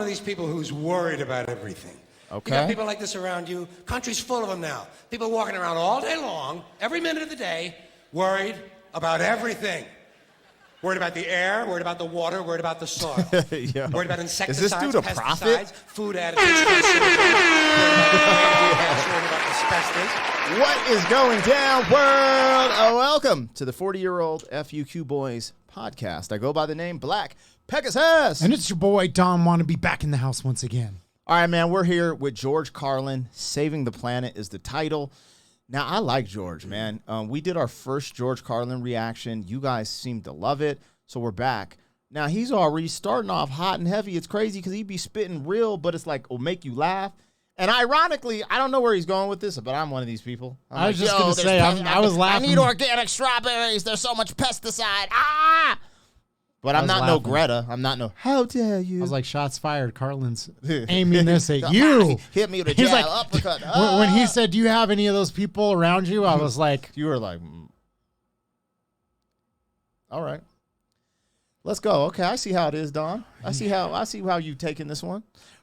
Of these people who's worried about everything. Okay. You got people like this around you. Country's full of them now. People walking around all day long, every minute of the day, worried about everything. Worried about the air, worried about the water, worried about the soil. Worried about insecticides, is this dude a pesticides, prophet? food additives, worried about asbestos. What is going down, world? Welcome to the 40-year-old FUQ Boys podcast. I go by the name Black Pegasus. And it's your boy, Don Wannabe, back in the house once again. All right, man, we're here with George Carlin. Saving the Planet is the title. Now, I like George, man. We did our first George Carlin reaction. You guys seem to love it, so we're back. Now, he's already starting off hot and heavy. It's crazy because he'd be spitting real, but it's like, it'll make you laugh. And ironically, I don't know where he's going with this, but I'm one of these people. I was just going to say, I was laughing. I need organic strawberries. There's so much pesticide. Ah! But I'm not no Greta. I'm not no, how dare you? I was like, shots fired. Carlin's aiming this at you. Hit me with a jab, like, uppercut. When he said, do you have any of those people around you? I was like. You were like, all right. Let's go. Okay, I see how it is, Don. I see how you've taken this one.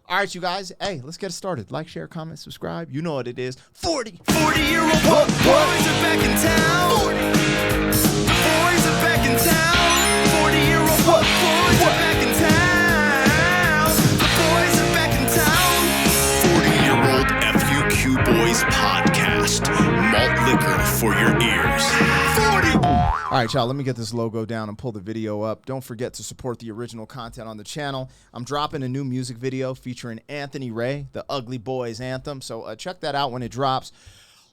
All right, you guys. Hey, let's get it started. Like, share, comment, subscribe. You know what it is. 40-year-old boys are back in town. 40. The boys are back in town. 40-year-old boys are back in town. The boys are back in town. 40-year-old FUQ Boys podcast. Malt liquor for your ears. 40. All right, y'all, let me get this logo down and pull the video up. Don't forget to support the original content on the channel. I'm dropping a new music video featuring Anthony Ray, the Ugly Boys anthem, so check that out when it drops.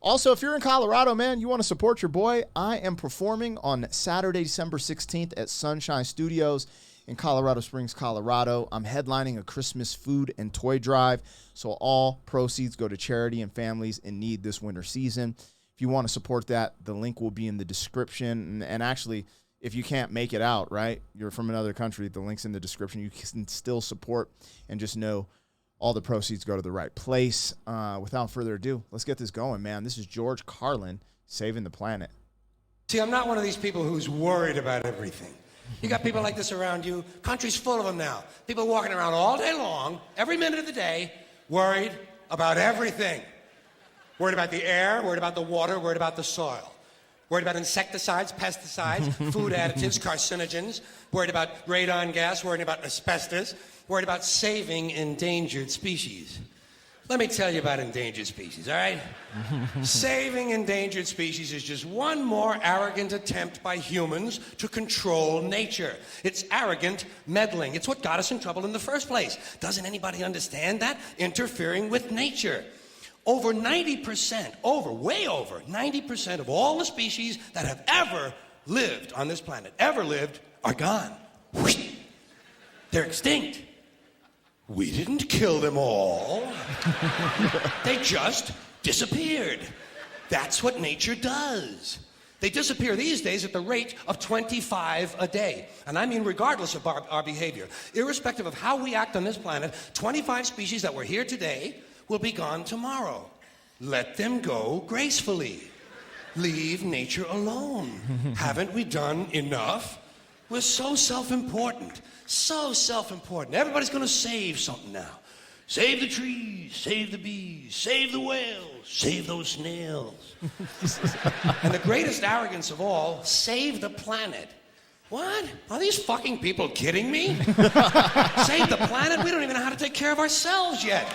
Also, if you're in Colorado, man, you want to support your boy, I am performing on Saturday, December 16th at Sunshine Studios in Colorado Springs, Colorado. I'm headlining a Christmas food and toy drive, so all proceeds go to charity and families in need this winter season. If you want to support that, the link will be in the description. And actually, if you can't make it out, right, you're from another country, the link's in the description. You can still support and just know all the proceeds go to the right place. Without further ado, let's get this going, man. This is George Carlin, Saving the Planet. See, I'm not one of these people who's worried about everything. You got people like this around you. Country's full of them now. People walking around all day long, every minute of the day, worried about everything. Worried about the air, worried about the water, worried about the soil. Worried about insecticides, pesticides, food additives, carcinogens. Worried about radon gas, worried about asbestos. Worried about saving endangered species. Let me tell you about endangered species, all right? Saving endangered species is just one more arrogant attempt by humans to control nature. It's arrogant meddling. It's what got us in trouble in the first place. Doesn't anybody understand that? Interfering with nature. Over 90%, way over 90% of all the species that have ever lived on this planet, are gone. They're extinct. We didn't kill them all. They just disappeared. That's what nature does. They disappear these days at the rate of 25 a day. And I mean regardless of our behavior. Irrespective of how we act on this planet, 25 species that were here today will be gone tomorrow. Let them go gracefully. Leave nature alone. Haven't we done enough? We're so self-important. So self-important. Everybody's going to save something now. Save the trees, save the bees, save the whales, save those snails. And the greatest arrogance of all, save the planet. What? Are these fucking people kidding me? Save the planet? We don't even know how to take care of ourselves yet.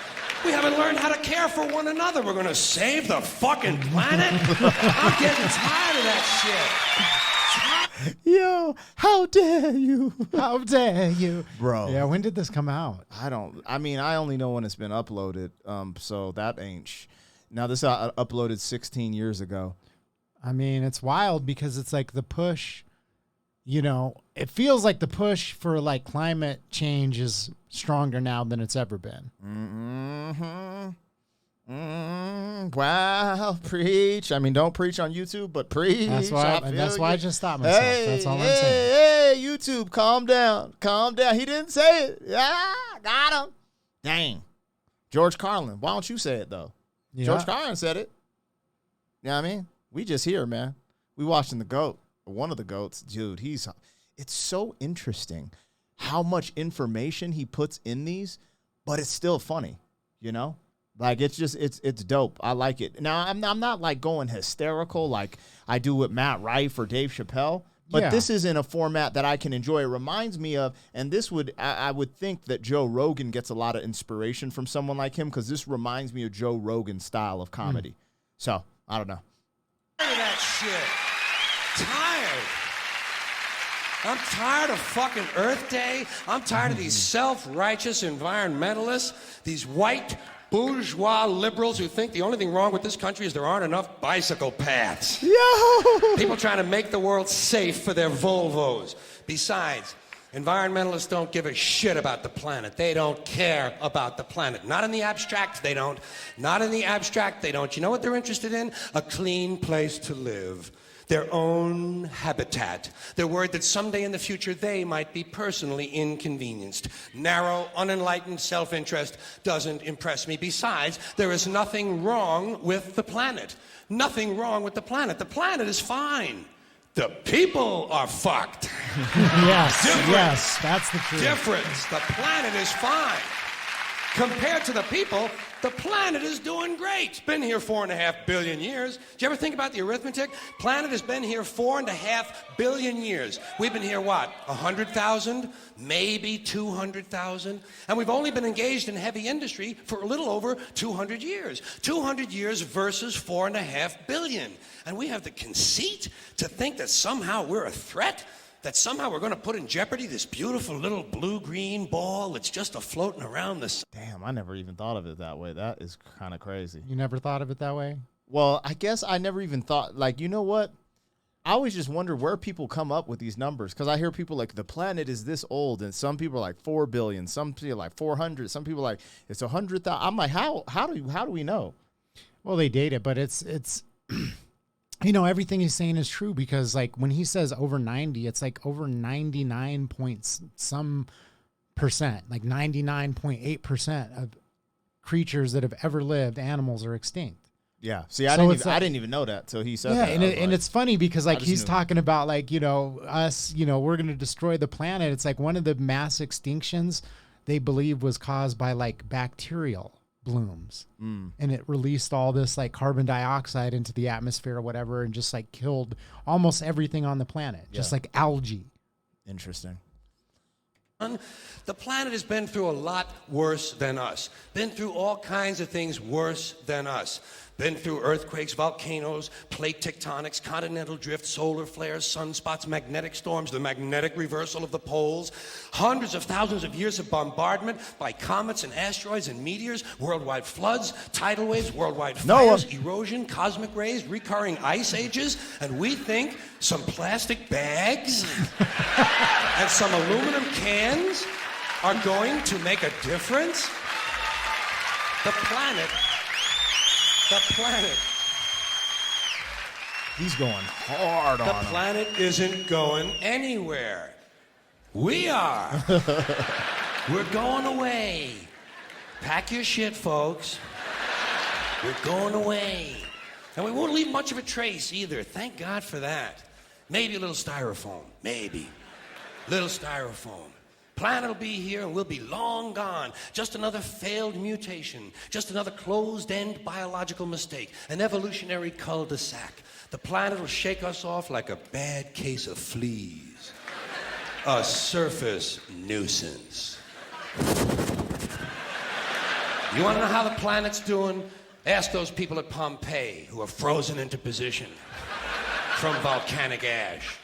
We haven't learned how to care for one another. We're going to save the fucking planet? I'm getting tired of that shit. Yo, how dare you? How dare you? Bro. Yeah, when did this come out? I only know when it's been uploaded, so that ain't Now, this uploaded 16 years ago. I mean, it's wild because it's like the push, you know, it feels like the push for like climate change is stronger now than it's ever been. Wow, preach. I mean, don't preach on YouTube, but preach. That's why I just stopped myself. That's all I'm saying. Hey, YouTube, calm down. Calm down. He didn't say it. Yeah, got him. Dang. George Carlin. Why don't you say it, though? Yeah. George Carlin said it. You know what I mean? We just here, man. We watching the GOAT. One of the GOATs. Dude, it's so interesting how much information he puts in these. but it's still funny, you know? Like, it's just, it's dope. I like it. Now, I'm not, like, going hysterical like I do with Matt Rife or Dave Chappelle, but this is in a format that I can enjoy. It reminds me of, and this would, I would think that Joe Rogan gets a lot of inspiration from someone like him, because this reminds me of Joe Rogan's style of comedy. So, I don't know. Tired of that shit. Tired. I'm tired of fucking Earth Day. I'm tired of these self-righteous environmentalists, these white bourgeois liberals who think the only thing wrong with this country is there aren't enough bicycle paths. Yo! People trying to make the world safe for their Volvos. Besides, environmentalists don't give a shit about the planet. They don't care about the planet. Not in the abstract, they don't. Not in the abstract, they don't. You know what they're interested in? A clean place to live. Their own habitat. They're worried that someday in the future they might be personally inconvenienced. Narrow, unenlightened self-interest doesn't impress me. Besides, there is nothing wrong with the planet. Nothing wrong with the planet. The planet is fine. The people are fucked. Yes, that's the truth. Difference. The planet is fine. Compared to the people, the planet is doing great. It's been here 4.5 billion years. Did you ever think about the arithmetic? Planet has been here 4.5 billion years. We've been here, what, 100,000? Maybe 200,000? And we've only been engaged in heavy industry for a little over 200 years. 200 years versus 4.5 billion. And we have the conceit to think that somehow we're a threat? That somehow we're going to put in jeopardy this beautiful little blue-green ball that's just a-floating around the sun. Damn, I never even thought of it that way. That is kind of crazy. You never thought of it that way? Well, I guess I never even thought, like, you know what? I always just wonder where people come up with these numbers, because I hear people like, the planet is this old, and some people are like 4 billion, some people are like 400, some people are like, it's 100,000. I'm like, how do we know? Well, they date it, but it's you know, everything he's saying is true, because like when he says over 90, it's like over 99 point some percent, like 99.8% of creatures that have ever lived, animals, are extinct. Yeah. See, I didn't even know that till he said that. And it's funny because like he's talking about like, you know, us, you know, we're going to destroy the planet. It's like one of the mass extinctions they believe was caused by like bacterial blooms, and it released all this like carbon dioxide into the atmosphere or whatever, and just like killed almost everything on the planet, just like algae. Interesting. The planet has been through a lot worse than us. Been through all kinds of things worse than us. Been through earthquakes, volcanoes, plate tectonics, continental drift, solar flares, sunspots, magnetic storms, the magnetic reversal of the poles, hundreds of thousands of years of bombardment by comets and asteroids and meteors, worldwide floods, tidal waves, worldwide fires, erosion, cosmic rays, recurring ice ages, and we think some plastic bags and some aluminum cans are going to make a difference? The planet. He's going hard on him. The planet isn't going anywhere. We are. We're going away. Pack your shit, folks. We're going away. And we won't leave much of a trace either. Thank God for that. Maybe a little styrofoam. Maybe. Little styrofoam. Planet will be here and we'll be long gone. Just another failed mutation. Just another closed-end biological mistake. An evolutionary cul-de-sac. The planet will shake us off like a bad case of fleas. A surface nuisance. You want to know how the planet's doing? Ask those people at Pompeii who are frozen into position from volcanic ash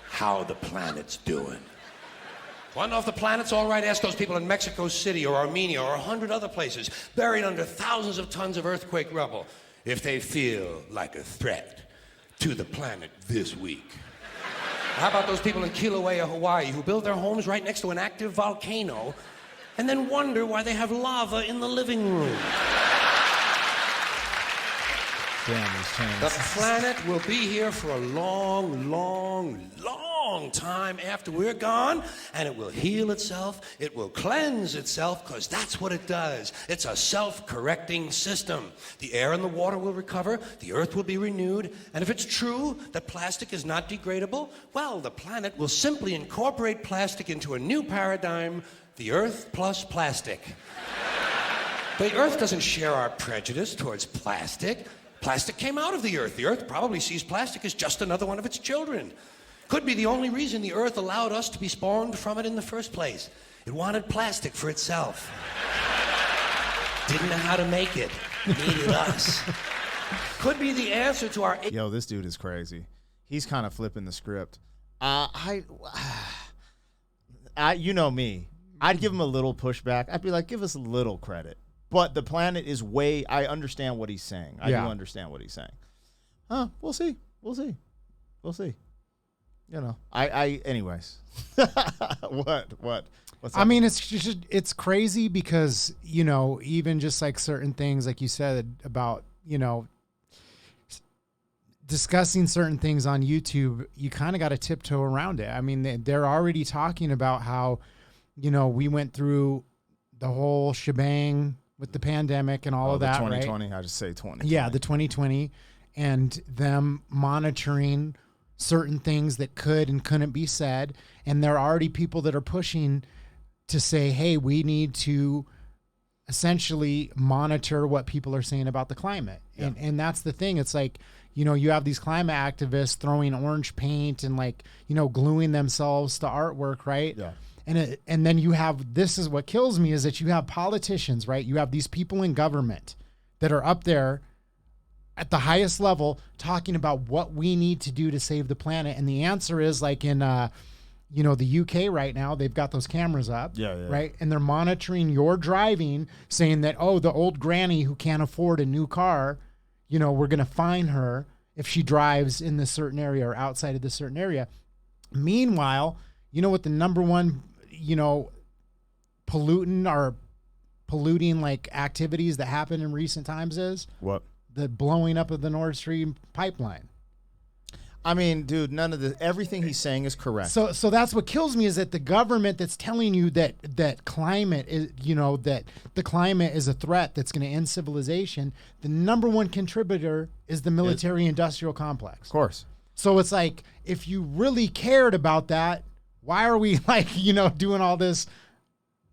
how the planet's doing. Want to know if the planet's all right? Ask those people in Mexico City or Armenia or 100 other places buried under thousands of tons of earthquake rubble if they feel like a threat to the planet this week. How about those people in Kilauea, Hawaii, who build their homes right next to an active volcano and then wonder why they have lava in the living room? Damn, these chains. The planet will be here for a long, long, long time after we're gone, and it will heal itself, it will cleanse itself, because that's what it does. It's a self-correcting system. The air and the water will recover, the earth will be renewed, and if it's true that plastic is not degradable, well, the planet will simply incorporate plastic into a new paradigm, the earth plus plastic. The Earth doesn't share our prejudice towards plastic. Plastic came out of the Earth. The Earth probably sees plastic as just another one of its children. Could be the only reason the Earth allowed us to be spawned from it in the first place. It wanted plastic for itself. Didn't know how to make it. Needed us. Could be the answer to our... Yo, this dude is crazy. He's kind of flipping the script. You know me. I'd give him a little pushback. I'd be like, give us a little credit. But the planet is way... I understand what he's saying. I do understand what he's saying. We'll see. We'll see. We'll see. You know, anyways. What? What's I mean, it's crazy because, you know, even just like certain things, like you said about, you know, discussing certain things on YouTube, you kind of got to tiptoe around it. I mean, they're already talking about how, you know, we went through the whole shebang with the pandemic and all of that, 2020, right? I just say 2020. Yeah, the 2020, and them monitoring certain things that could and couldn't be said. And there are already people that are pushing to say, hey, we need to essentially monitor what people are saying about the climate. Yeah. And that's the thing. It's like, you know, you have these climate activists throwing orange paint and like, you know, gluing themselves to artwork, right? Yeah. And then you have, this is what kills me, is that you have politicians, right? You have these people in government that are up there at the highest level talking about what we need to do to save the planet. And the answer is like in, you know, the UK right now, they've got those cameras up, right? And they're monitoring your driving, saying that, oh, the old granny who can't afford a new car, you know, we're going to fine her if she drives in this certain area or outside of this certain area. Meanwhile, you know what the number one, you know, polluting like activities that happen in recent times is? What? The blowing up of the Nord Stream pipeline. I mean, dude, everything he's saying is correct. So that's what kills me, is that the government that's telling you that climate is, you know, that the climate is a threat that's going to end civilization, the number one contributor is the military industrial complex. Of course. So it's like, if you really cared about that, why are we like, you know, doing all this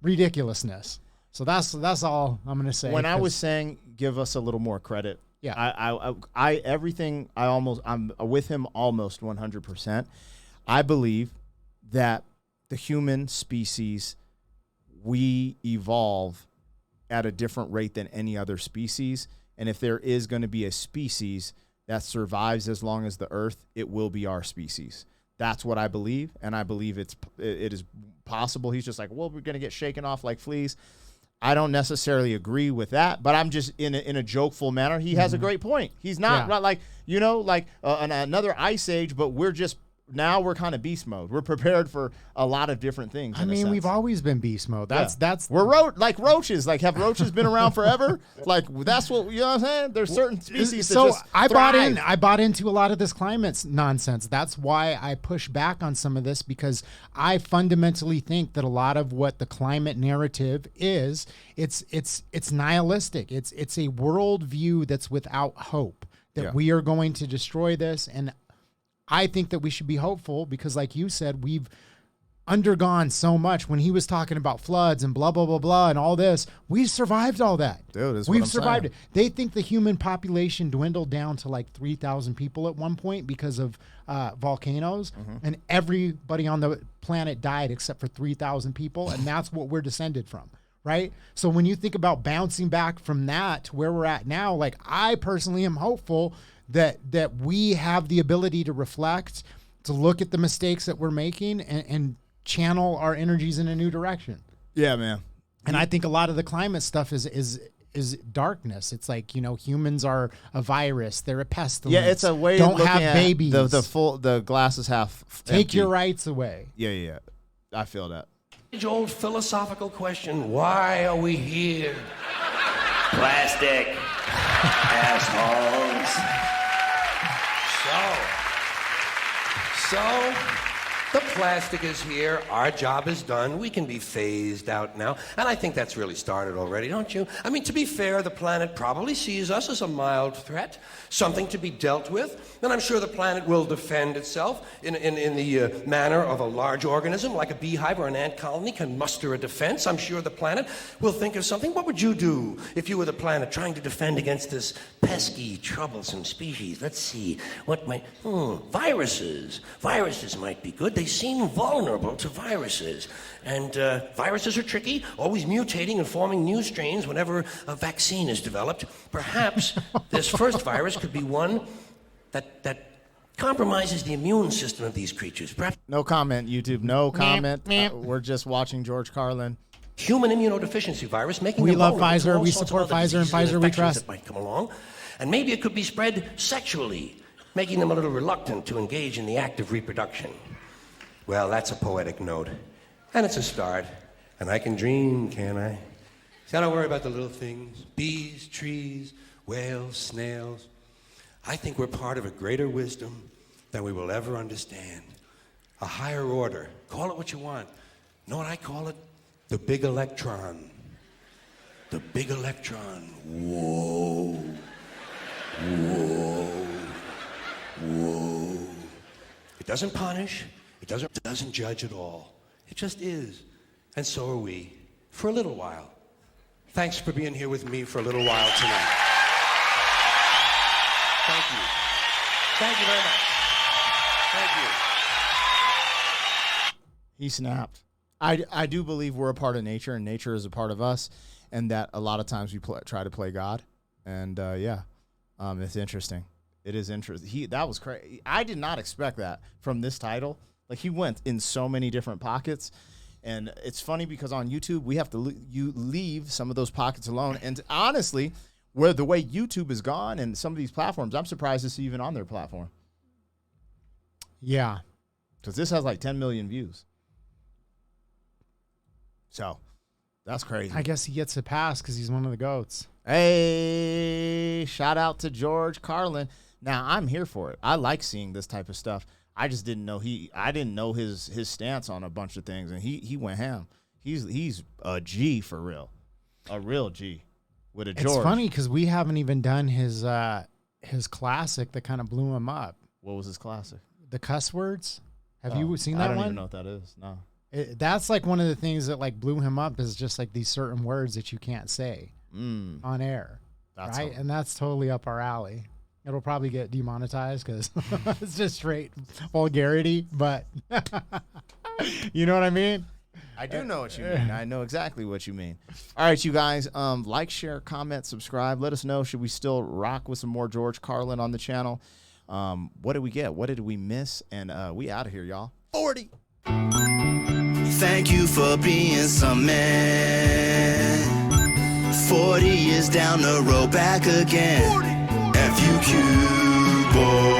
ridiculously? So that's all I'm going to say. When I was saying give us a little more credit, yeah, I'm with him almost 100%. I believe that the human species, we evolve at a different rate than any other species. And if there is going to be a species that survives as long as the Earth, it will be our species. That's what I believe, and I believe it is possible. He's just like, well, we're going to get shaken off like fleas. I don't necessarily agree with that, but I'm just in a jokeful manner. He has a great point. He's not like, you know, like another ice age, but we're kind of beast mode. We're prepared for a lot of different things. I mean, we've always been beast mode. We're like roaches. Like, have roaches been around forever? Like, that's what, you know what I'm saying? There's certain species that just thrive. I bought into a lot of this climate nonsense. That's why I push back on some of this, because I fundamentally think that a lot of what the climate narrative is, it's nihilistic. It's a worldview that's without hope, that we are going to destroy this. And I think that we should be hopeful because, like you said, we've undergone so much. When he was talking about floods and blah, blah, blah, blah, and all this, we've survived all that. Dude, we've survived it. They think the human population dwindled down to like 3,000 people at one point because of volcanoes, and everybody on the planet died except for 3,000 people, and that's what we're descended from. Right? So when you think about bouncing back from that to where we're at now, like, I personally am hopeful that we have the ability to reflect, to look at the mistakes that we're making and channel our energies in a new direction. Yeah, man. And I think a lot of the climate stuff is darkness. It's like, you know, humans are a virus. They're a pestilence. Yeah, it's a way Don't of looking have at babies. The glass is half Take empty. your rights away. Yeah. I feel that. Age-old philosophical question, why are we here? Plastic. Assholes. So, The plastic is here. Our job is done. We can be phased out now. And I think that's really started already, don't you? I mean, to be fair, the planet probably sees us as a mild threat, something to be dealt with. And I'm sure the planet will defend itself in the manner of a large organism, like a beehive or an ant colony can muster a defense. I'm sure the planet will think of something. What would you do if you were the planet trying to defend against this pesky, troublesome species? Let's see. What might... viruses. Viruses might be good. They seem vulnerable to viruses. And viruses are tricky, always mutating and forming new strains whenever a vaccine is developed. Perhaps this first virus could be one that compromises the immune system of these creatures. Perhaps No comment, YouTube. No comment. We're just watching George Carlin. human immunodeficiency virus, making We them love vulnerable to Pfizer. all We sorts support of other Pfizer, and diseases Pfizer we infections trust. that might come along. And maybe it could be spread sexually, making them a little reluctant to engage in the act of reproduction. Well, that's a poetic note. And it's a start. And I can dream, can't I? See, I don't worry about the little things. Bees, trees, whales, snails. I think we're part of a greater wisdom than we will ever understand. A higher order. Call it what you want. Know what I call it? The big electron. The big electron. Whoa. Whoa. Whoa. It doesn't punish. It doesn't judge at all. It just is. And so are we. For a little while. Thanks for being here with me for a little while tonight. Thank you. Thank you very much. Thank you. He snapped. I do believe we're a part of nature, and nature is a part of us, and that a lot of times we try to play God. And it's interesting. It is interesting. That was crazy. I did not expect that from this title. Like, he went in so many different pockets. And it's funny because on YouTube, we have to leave some of those pockets alone. And honestly, where the way YouTube is gone and some of these platforms, I'm surprised it's even on their platform. Yeah. Because this has like 10 million views. So, that's crazy. I guess he gets a pass because he's one of the GOATs. Hey, shout out to George Carlin. Now, I'm here for it. I like seeing this type of stuff. I just didn't know his stance on a bunch of things, and he went ham. He's a G for real. A real G with a George. It's funny because we haven't even done his classic that kind of blew him up. What was his classic? The cuss words. Have you seen that one? I don't even know what that is. No. That's like one of the things that like blew him up is just like these certain words that you can't say on air. Right? And that's totally up our alley. It'll probably get demonetized because it's just straight vulgarity, but you know what I mean? I do know what you mean. I know exactly what you mean. All right, you guys, like, share, comment, subscribe. Let us know, should we still rock with some more George Carlin on the channel? What did we get? What did we miss? And we out of here, y'all. 40. Thank you for being some man. 40 years down the road, back again. FUQ, boy.